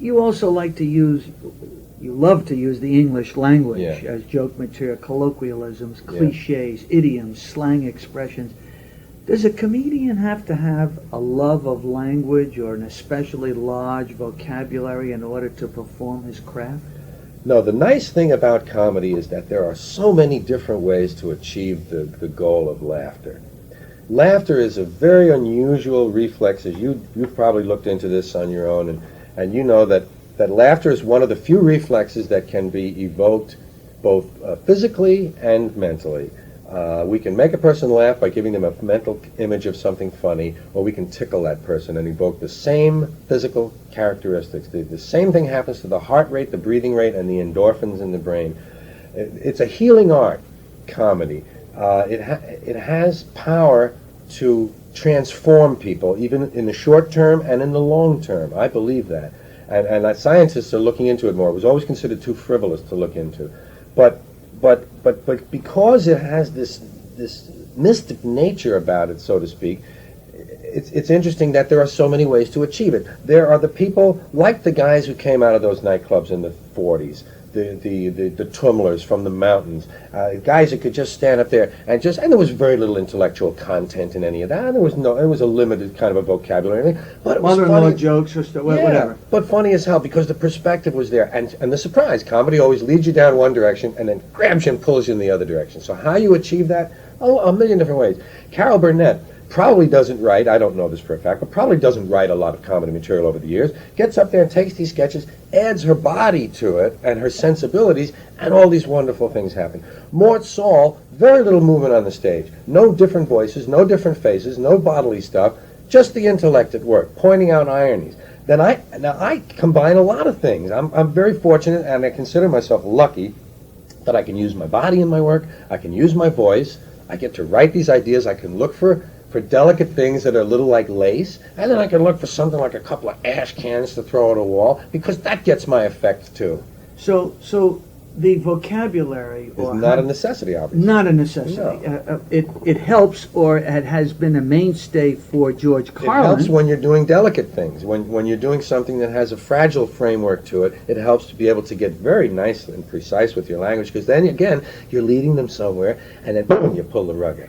You also like to use, you love to use the English language Yeah. as joke material, colloquialisms, cliches, idioms, slang expressions. Does a comedian have to have a love of language or an especially large vocabulary in order to perform his craft? No, the nice thing about comedy is that there are so many different ways to achieve the goal of laughter. Laughter is a very unusual reflex, as you've probably looked into this on your own, and you know that laughter is one of the few reflexes that can be evoked both physically and mentally. We can make a person laugh by giving them a mental image of something funny, or we can tickle that person and evoke the same physical characteristics. The same thing happens to the heart rate, the breathing rate, and the endorphins in the brain. It's a healing art, comedy. It has power to transform people, even in the short term and in the long term. I believe that. And scientists are looking into it more. It was always considered too frivolous to look into. But because it has this mystic nature about it, so to speak, it's interesting that there are so many ways to achieve it. There are the people, like the guys who came out of those nightclubs in the 40s, the tumblers from the mountains, guys that could just stand up there and there was very little intellectual content in any of that. It was a limited kind of a vocabulary, but it was Mother-in-law funny. jokes or whatever. But funny as hell because the perspective was there, and the surprise. Comedy always leads you down one direction and then grabs you and pulls you in the other direction. So how you achieve that? Oh, a million different ways. Carol Burnett probably doesn't write, I don't know this for a fact, but probably doesn't write a lot of comedy material over the years, gets up there and takes these sketches, adds her body to it and her sensibilities, and all these wonderful things happen. Mort Saul, very little movement on the stage. No different voices, no different faces, no bodily stuff, just the intellect at work, pointing out ironies. Now I combine a lot of things. I'm very fortunate, and I consider myself lucky that I can use my body in my work, I can use my voice, I get to write these ideas, I can look for delicate things that are a little like lace, and then I can look for something like a couple of ash cans to throw at a wall, because that gets my effect too. So the vocabulary It's not a necessity, obviously. not a necessity. No. It helps, or it has been a mainstay for George Carlin. It helps when you're doing delicate things. When you're doing something that has a fragile framework to it, it helps to be able to get very nice and precise with your language, because then again, you're leading them somewhere, and then boom, you pull the rug out.